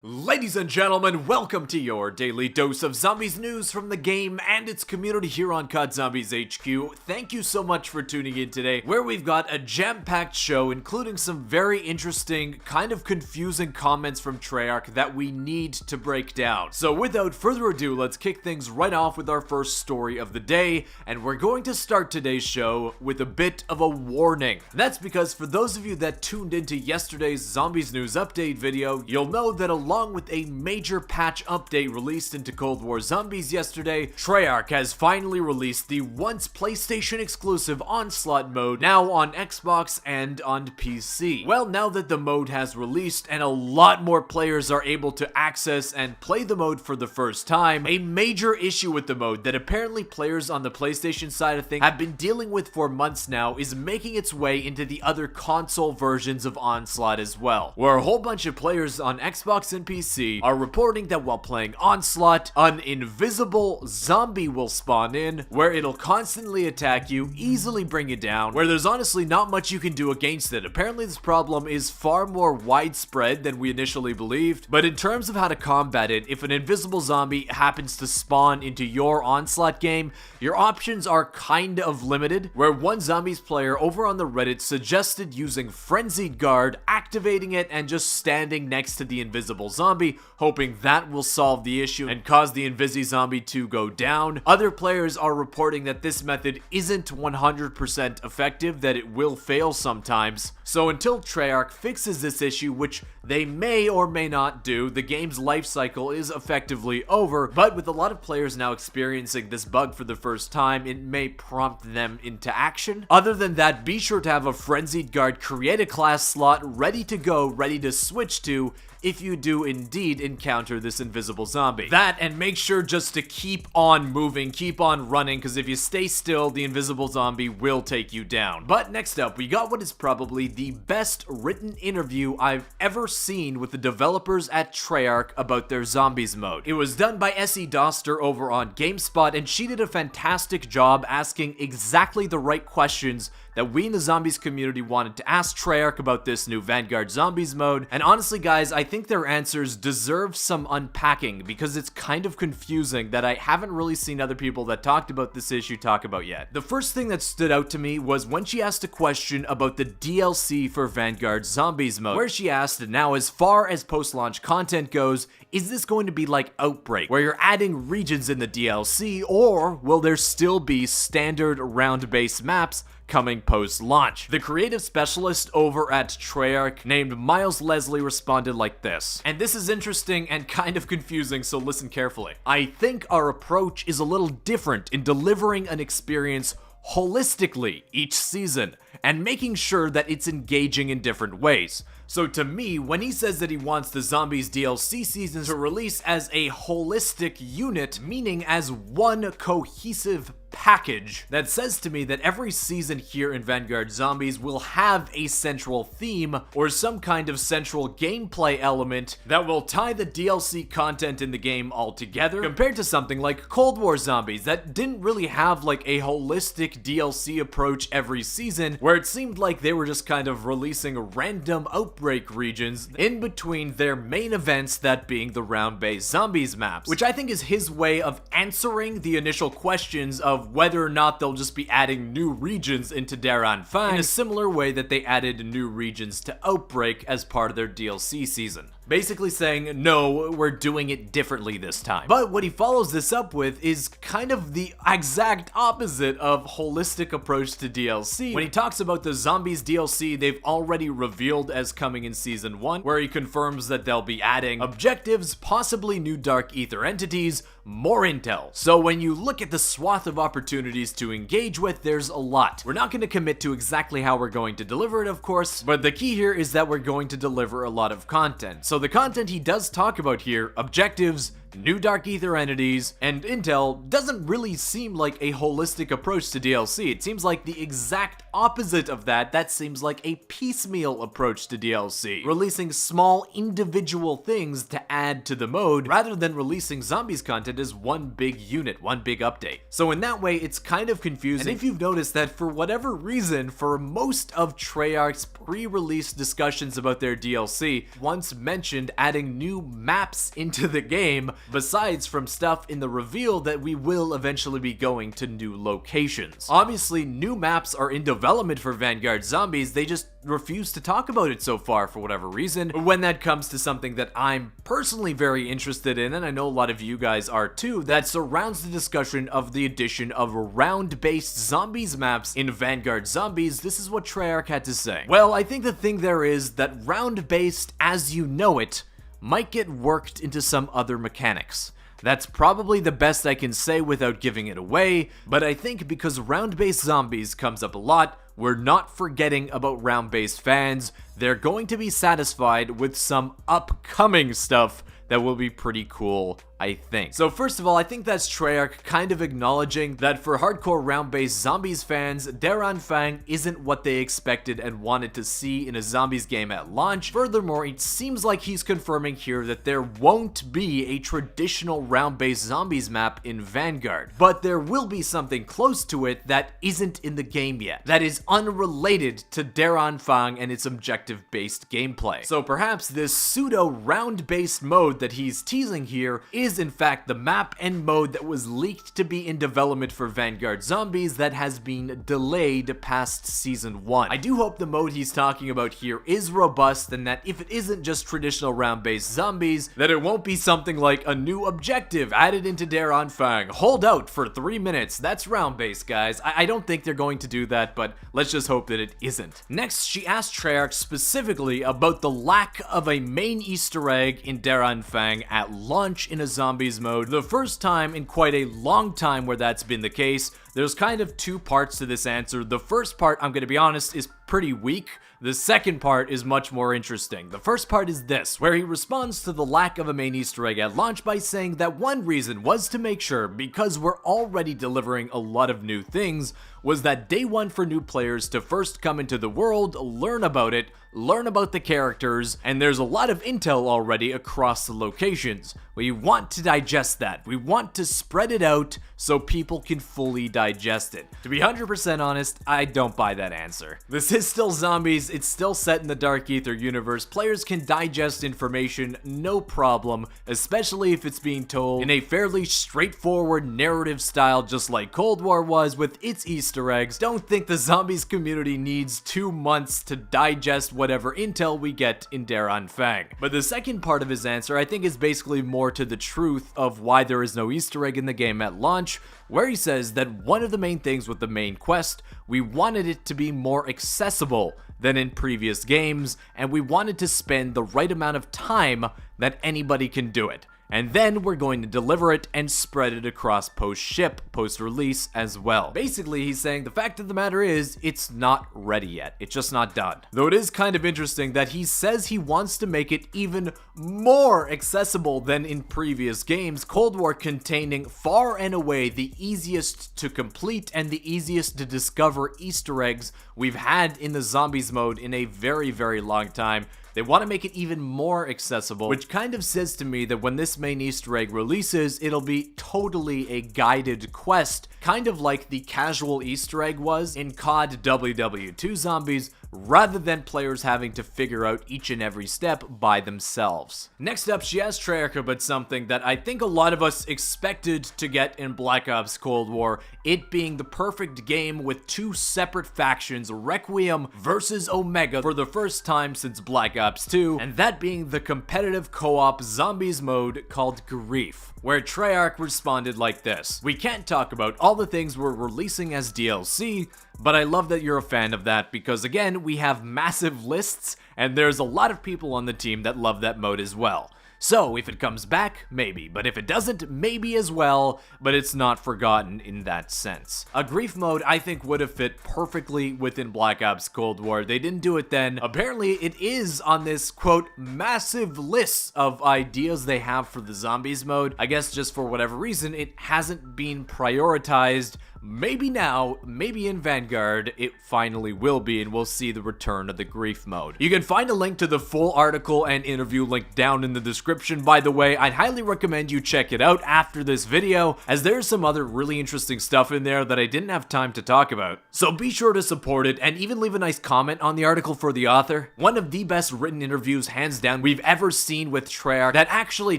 Ladies and gentlemen, welcome to your daily dose of zombies news from the game and its community here on COD Zombies HQ. Thank you so much for tuning in today, where we've got a jam-packed show including some very interesting, kind of confusing comments from Treyarch that we need to break down. So without further ado, let's kick things right off with our first story of the day, and we're going to start today's show with a bit of a warning. That's because for those of you that tuned into yesterday's Zombies News update video, you'll know that along with a major patch update released into Cold War Zombies yesterday, Treyarch has finally released the once PlayStation exclusive Onslaught mode, now on Xbox and on PC. Well, now that the mode has released and a lot more players are able to access and play the mode for the first time, a major issue with the mode that apparently players on the PlayStation side of things have been dealing with for months now is making its way into the other console versions of Onslaught as well, where a whole bunch of players on Xbox and PC are reporting that while playing Onslaught, an invisible zombie will spawn in, where it'll constantly attack you, easily bring you down, where there's honestly not much you can do against it. Apparently this problem is far more widespread than we initially believed, but in terms of how to combat it, if an invisible zombie happens to spawn into your Onslaught game, your options are kind of limited, where one Zombies player over on the Reddit suggested using Frenzied Guard, activating it, and just standing next to the invisible zombie, hoping that will solve the issue and cause the invisi zombie to go down. Other players are reporting that this method isn't 100% effective, that it will fail sometimes. So until Treyarch fixes this issue, which they may or may not do, the game's life cycle is effectively over, but with a lot of players now experiencing this bug for the first time, it may prompt them into action. Other than that, be sure to have a Frenzied Guard create a class slot ready to go, ready to switch to if you do indeed encounter this invisible zombie. That, and make sure just to keep on moving, keep on running, because if you stay still, the invisible zombie will take you down. But next up, we got what is probably the best written interview I've ever seen with the developers at Treyarch about their zombies mode. It was done by S.E. Doster over on GameSpot, and she did a fantastic job asking exactly the right questions that we in the zombies community wanted to ask Treyarch about this new Vanguard Zombies mode. And honestly guys, I think their answers deserve some unpacking because it's kind of confusing that I haven't really seen other people that talked about this issue talk about yet. The first thing that stood out to me was when she asked a question about the DLC for Vanguard Zombies mode, where she asked, now as far as post-launch content goes, is this going to be like Outbreak, where you're adding regions in the DLC, or will there still be standard round-based maps coming post-launch? The creative specialist over at Treyarch named Miles Leslie responded like this, and this is interesting and kind of confusing, so listen carefully. I think our approach is a little different in delivering an experience holistically each season and making sure that it's engaging in different ways. So to me, when he says that he wants the Zombies DLC season to release as a holistic unit, meaning as one cohesive package, that says to me that every season here in Vanguard Zombies will have a central theme or some kind of central gameplay element that will tie the DLC content in the game all together, compared to something like Cold War Zombies that didn't really have like a holistic DLC approach every season, where it seemed like they were just kind of releasing random Outbreak regions in between their main events, that being the round-based Zombies maps, which I think is his way of answering the initial questions of whether or not they'll just be adding new regions into Daran Fang in a similar way that they added new regions to Outbreak as part of their DLC season. Basically saying, no, we're doing it differently this time. But what he follows this up with is kind of the exact opposite of holistic approach to DLC. When he talks about the Zombies DLC they've already revealed as coming in Season 1, where he confirms that they'll be adding objectives, possibly new Dark Ether entities, more intel. So when you look at the swath of opportunities to engage with, there's a lot. We're not going to commit to exactly how we're going to deliver it, of course, but the key here is that we're going to deliver a lot of content. So the content he does talk about here, objectives, new Dark Ether entities, and intel doesn't really seem like a holistic approach to DLC. It seems like the exact opposite of that. That seems like a piecemeal approach to DLC, releasing small individual things to add to the mode rather than releasing zombies content as one big unit, one big update. So in that way, it's kind of confusing. And if you've noticed that for whatever reason, for most of Treyarch's pre-release discussions about their DLC, once mentioned adding new maps into the game, besides from stuff in the reveal that we will eventually be going to new locations. Obviously, new maps are in development for Vanguard Zombies, they just refuse to talk about it so far for whatever reason. When that comes to something that I'm personally very interested in, and I know a lot of you guys are too, that surrounds the discussion of the addition of round-based zombies maps in Vanguard Zombies, this is what Treyarch had to say. Well, I think the thing there is that round-based as you know it might get worked into some other mechanics. That's probably the best I can say without giving it away, but I think because round-based zombies comes up a lot, we're not forgetting about round-based fans. They're going to be satisfied with some upcoming stuff that will be pretty cool, I think. So first of all, I think that's Treyarch kind of acknowledging that for hardcore round-based zombies fans, Darren Fang isn't what they expected and wanted to see in a zombies game at launch. Furthermore, it seems like he's confirming here that there won't be a traditional round-based zombies map in Vanguard, but there will be something close to it that isn't in the game yet, that is unrelated to Darren Fang and its objective-based gameplay. So perhaps this pseudo round-based mode that he's teasing here is in fact the map and mode that was leaked to be in development for Vanguard Zombies that has been delayed past Season 1. I do hope the mode he's talking about here is robust and that if it isn't just traditional round-based zombies, that it won't be something like a new objective added into Darren Fang. Hold out for 3 minutes. That's round-based, guys. I don't think they're going to do that, but let's just hope that it isn't. Next, she asked Treyarch specifically about the lack of a main Easter egg in Darren Fang at launch in a zombies mode. The first time in quite a long time where that's been the case. There's kind of two parts to this answer. The first part, I'm gonna be honest, is pretty weak. The second part is much more interesting. The first part is this, where he responds to the lack of a main Easter egg at launch by saying that one reason was to make sure, because we're already delivering a lot of new things, was that day one for new players to first come into the world, learn about it, learn about the characters, and there's a lot of intel already across the locations. We want to digest that. We want to spread it out so people can fully digest it. To be 100% honest, I don't buy that answer. This is still zombies, it's still set in the Dark Ether universe. Players can digest information, no problem, especially if it's being told in a fairly straightforward narrative style just like Cold War was with its Easter eggs. Don't think the zombies community needs 2 months to digest whatever intel we get in Darren Fang. But the second part of his answer I think is basically more to the truth of why there is no Easter egg in the game at launch, where he says that one of the main things with the main quest, we wanted it to be more accessible than in previous games, and we wanted to spend the right amount of time that anybody can do it. And then we're going to deliver it and spread it across post-ship, post-release as well. Basically, he's saying the fact of the matter is, it's not ready yet. It's just not done. Though it is kind of interesting that he says he wants to make it even more accessible than in previous games, Cold War containing far and away the easiest to complete and the easiest to discover Easter eggs we've had in the zombies mode in a very, very long time. They want to make it even more accessible, which kind of says to me that when this main Easter egg releases, it'll be totally a guided quest, kind of like the casual Easter egg was in COD WW2 Zombies, rather than players having to figure out each and every step by themselves. Next up, she asked Treayrch about something that I think a lot of us expected to get in Black Ops Cold War, it being the perfect game with two separate factions, Requiem versus Omega, for the first time since Black Ops 2, and that being the competitive co-op zombies mode called Grief, where Treyarch responded like this: "We can't talk about all the things we're releasing as DLC, but I love that you're a fan of that because again, we have massive lists and there's a lot of people on the team that love that mode as well. So if it comes back, maybe, but if it doesn't, maybe as well, but it's not forgotten in that sense. A grief mode I think would have fit perfectly within Black Ops Cold War. They didn't do it then. Apparently it is on this, quote, massive list of ideas they have for the zombies mode. I guess just for whatever reason, it hasn't been prioritized. Maybe now, maybe in Vanguard, it finally will be, and we'll see the return of the grief mode. You can find a link to the full article and interview link down in the description, by the way. I'd highly recommend you check it out after this video, as there's some other really interesting stuff in there that I didn't have time to talk about. So be sure to support it, and even leave a nice comment on the article for the author. One of the best written interviews, hands down, we've ever seen with Treyarch that actually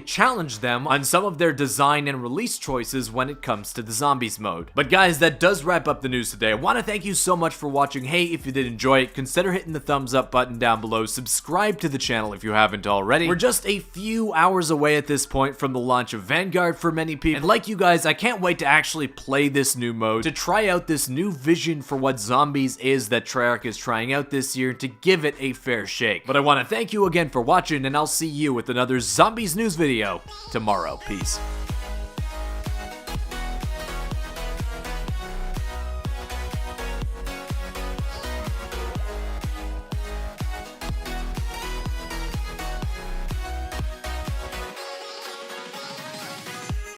challenged them on some of their design and release choices when it comes to the zombies mode. But guys, that does wrap up the news today. I want to thank you so much for watching. Hey, if you did enjoy it, consider hitting the thumbs up button down below. Subscribe to the channel if you haven't already. We're just a few hours away at this point from the launch of Vanguard for many people. And like you guys, I can't wait to actually play this new mode, to try out this new vision for what zombies is that Treyarch is trying out this year, to give it a fair shake. But I want to thank you again for watching, and I'll see you with another Zombies news video tomorrow. Peace.